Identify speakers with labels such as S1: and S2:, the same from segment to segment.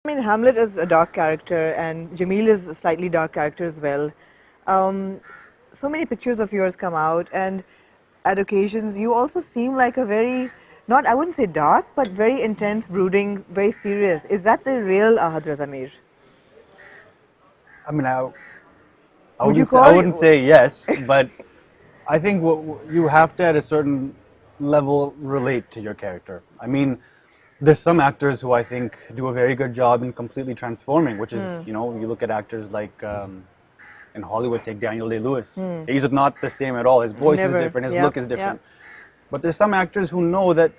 S1: I mean, Hamlet is a dark character, and Jamil is a slightly dark character as well. Um, so many pictures of yours come out, and at occasions you also seem like a very, not I wouldn't say dark, but very intense, brooding, very serious. Is that the real Raza Mir?
S2: I mean,
S1: Would you
S2: I
S1: call
S2: wouldn't say yes, but I think you have to at a certain level relate to your character. I mean, there's some actors who I think do a very good job in completely transforming, which is, you look at actors like in Hollywood, take Daniel Day-Lewis. He's not the same at all. His voice is
S1: Never?
S2: different, his
S1: Yeah,
S2: look is
S1: yeah.
S2: different. But there's some actors who know that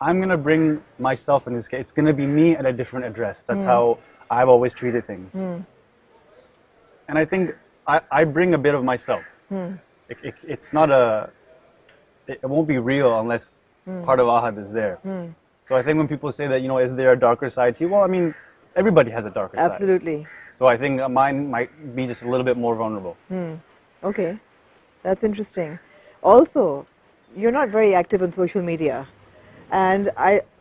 S2: I'm going to bring myself in this case. It's going to be me at a different address. That's how I've always treated things. And I think I bring a bit of myself. It's not it won't be real unless part of Ahad is there. So I think when people say that, is there a darker side to you? Well, I mean, everybody has a darker side.
S1: Absolutely.
S2: So I think mine might be just a little bit more vulnerable.
S1: Okay, that's interesting. Also, you're not very active on social media, and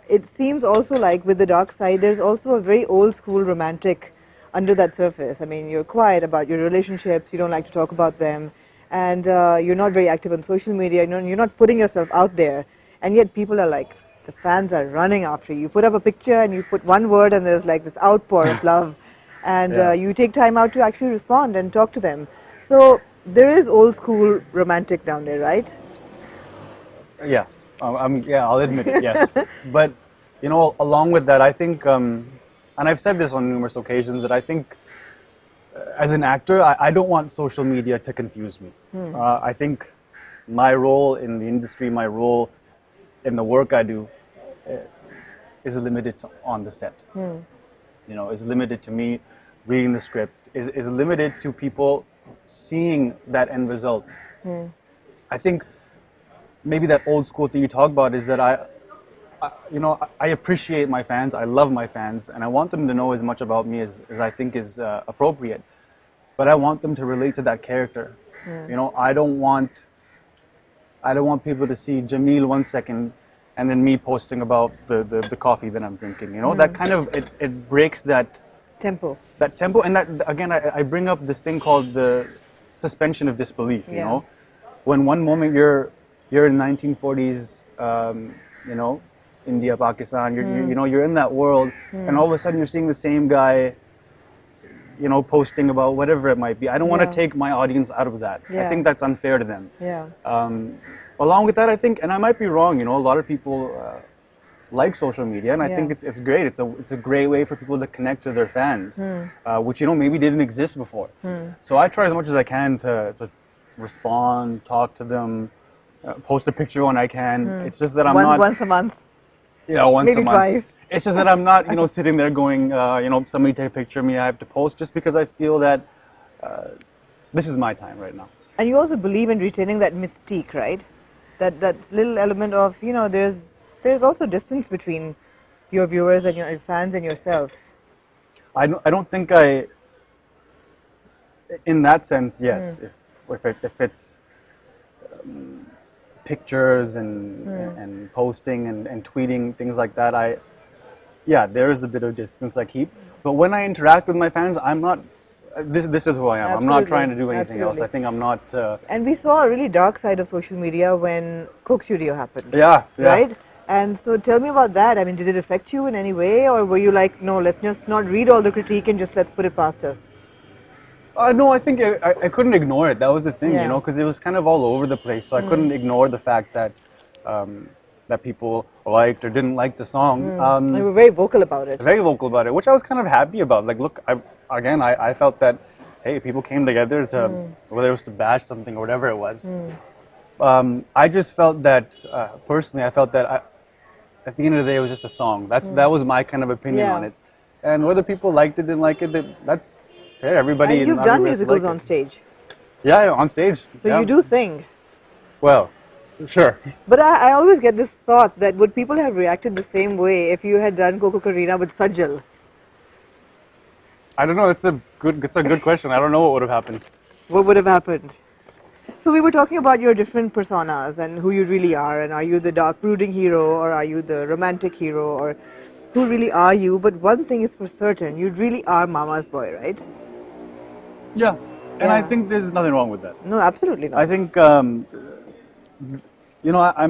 S1: it seems also like with the dark side, there's also a very old school romantic under that surface. I mean, you're quiet about your relationships, you don't like to talk about them, and you're not very active on social media, you're not putting yourself out there, and yet people are like, the fans are running after you. You put up a picture and you put one word and there's like this outpour of love, and
S2: Yeah.
S1: you take time out to actually respond and talk to them. So there is old school romantic down there, right?
S2: Yeah, yeah, I'll admit it, yes. But, along with that, I think, and I've said this on numerous occasions, that I think as an actor, I don't want social media to confuse me. I think my role in the industry, my role in the work I do, is limited on the set. Is limited to me reading the script, is limited to people seeing that end result. I think maybe that old school thing you talk about is that I appreciate my fans, I love my fans, and I want them to know as much about me as I think is appropriate. But I want them to relate to that character. I don't want people to see Jamil 1 second and then me posting about the coffee that I'm drinking. That kind of, it breaks that
S1: Tempo.
S2: and that, again, I bring up this thing called the suspension of disbelief.
S1: Yeah.
S2: When one moment you're in 1940s, India, Pakistan, you're in that world, and all of a sudden you're seeing the same guy, posting about whatever it might be. I don't want to take my audience out of that.
S1: Yeah.
S2: I think that's unfair to them.
S1: Yeah.
S2: Along with that, I think, and I might be wrong, a lot of people like social media, and I think it's great. It's a great way for people to connect to their fans, which maybe didn't exist before. So I try as much as I can to respond, talk to them, post a picture when I can. It's just that I'm not
S1: once a month.
S2: Once
S1: Maybe
S2: a month.
S1: twice.
S2: It's just that I'm not, sitting there going, somebody take a picture of me, I have to post, just because I feel that this is my time right now.
S1: And you also believe in retaining that mystique, right? That little element of, there's also distance between your viewers and your fans and yourself.
S2: I don't think in that sense, yes. If it's pictures and posting and tweeting, things like that, there is a bit of distance I keep. But when I interact with my fans, I'm not, this is who I am.
S1: Absolutely.
S2: I'm not trying to do anything else.
S1: Absolutely.
S2: I think I'm not...
S1: And we saw a really dark side of social media when Coke Studio happened.
S2: Yeah.
S1: Right? And so tell me about that. I mean, did it affect you in any way? Or were you like, no, let's just not read all the critique and just let's put it past us?
S2: No, I think I couldn't ignore it. That was the thing,
S1: Yeah.
S2: because it was kind of all over the place. So I couldn't ignore the fact that that people liked or didn't like the song.
S1: And we were very vocal about it.
S2: Very vocal about it, which I was kind of happy about. Like, look, I felt that, hey, people came together to, whether it was to bash something or whatever it was. I just felt that, personally, I felt that at the end of the day, it was just a song. That was my kind of opinion on it. And whether people liked it, didn't like it, that's fair. Everybody.
S1: And you've done musicals on stage.
S2: Yeah, on stage.
S1: So you do sing.
S2: Well, sure.
S1: But I always get this thought that would people have reacted the same way if you had done Coco Karina with Sajal?
S2: I don't know. It's a good question. I don't know what would have happened.
S1: What would have happened? So we were talking about your different personas and who you really are, and are you the dark brooding hero or are you the romantic hero, or who really are you, but one thing is for certain, you really are mama's boy, right?
S2: Yeah, and I
S1: Yeah.
S2: think there's nothing wrong with that.
S1: No, absolutely not.
S2: I think I'm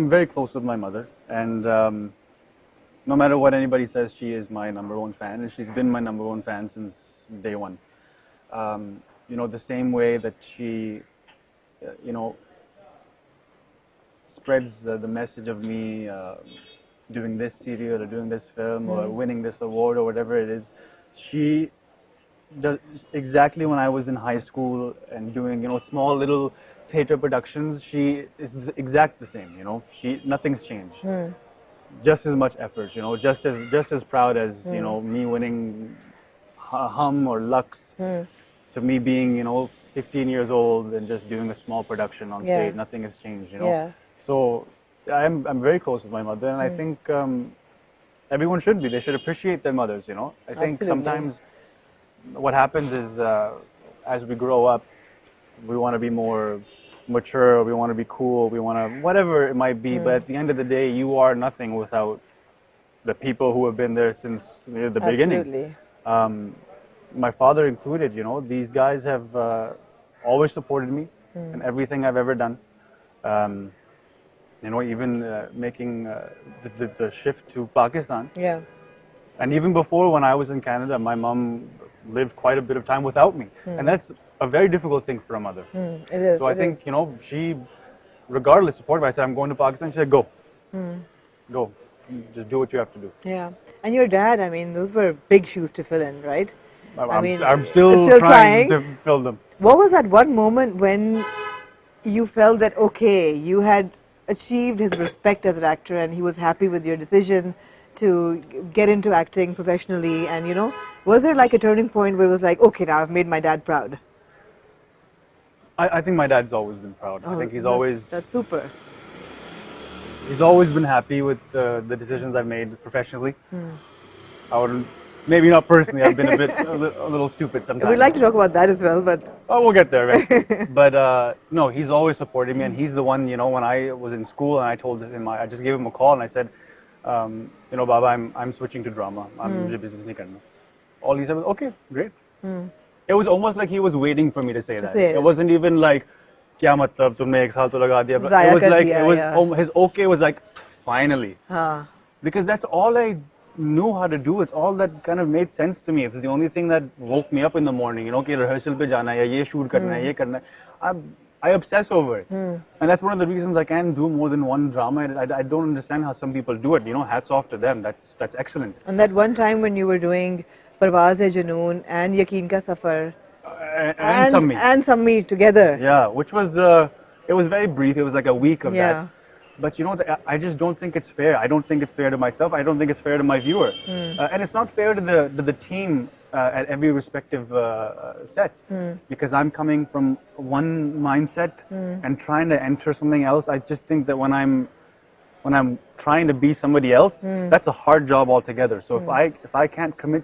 S2: very close with my mother, and no matter what anybody says, she is my number one fan, and she's been my number one fan since day one. The same way that she, you know, spreads the message of me doing this serial or doing this film or winning this award or whatever it is. She does exactly when I was in high school and doing small little theater productions. She is exact the same. Nothing's changed. Just as much effort. Just as proud as me winning Hum or Lux to me being 15 years old and just doing a small production on
S1: Yeah.
S2: stage. Nothing has changed.
S1: Yeah.
S2: So I'm very close with my mother, and I think everyone should be. They should appreciate their mothers. I think
S1: Absolutely.
S2: sometimes what happens is as we grow up, we want to be more mature, we want to be cool, we want to whatever it might be. But at the end of the day, you are nothing without the people who have been there since the beginning.
S1: Absolutely.
S2: My father included. These guys have always supported me in everything I've ever done. Even making the shift to Pakistan.
S1: Yeah.
S2: And even before, when I was in Canada, my mom lived quite a bit of time without me. And that's a very difficult thing for a mother.
S1: It is.
S2: So I think, she, regardless, supported me. I said, I'm going to Pakistan. She said, go. Go. Just do what you have to do.
S1: Yeah. And your dad, I mean, those were big shoes to fill in, right?
S2: I'm still trying to fill them.
S1: What was that one moment when you felt that, okay, you had achieved his respect as an actor and he was happy with your decision to get into acting professionally? And, was there like a turning point where it was like, okay, now I've made my dad proud?
S2: I think my dad's always been proud. I think
S1: That's super.
S2: He's always been happy with the decisions I've made professionally. I wouldn't, maybe not personally, I've been a little stupid sometimes.
S1: We'd like to talk about that as well, but...
S2: Oh, we'll get there eventually. But no, he's always supported me, and he's the one, when I was in school and I told him, I just gave him a call and I said, Baba, I'm switching to drama. Mujhe business nahi karna. All he said was, okay, great. It was almost like he was waiting for me to say that. It wasn't even like, kya matlab, tumne ek saal to laga diya. It was like, his okay was like, finally. Because that's all I knew how to do. It's all that kind of made sense to me. It's the only thing that woke me up in the morning, कि rehearsal pe jana hai, ye shoot karna hai, ye karna hai. I obsess over it. And that's one of the reasons I can't do more than one drama. I don't understand how some people do it. Hats off to them. That's excellent.
S1: And that one time when you were doing Parwaaz-e-Junoon and Yaqeen Ka Safar
S2: and
S1: Sammi together.
S2: Yeah, which was, it was very brief. It was like a week of that. But I just don't think it's fair. I don't think it's fair to myself. I don't think it's fair to my viewer. And it's not fair to the team at every respective set. Because I'm coming from one mindset and trying to enter something else. I just think that when I'm trying to be somebody else, that's a hard job altogether. So if I can't commit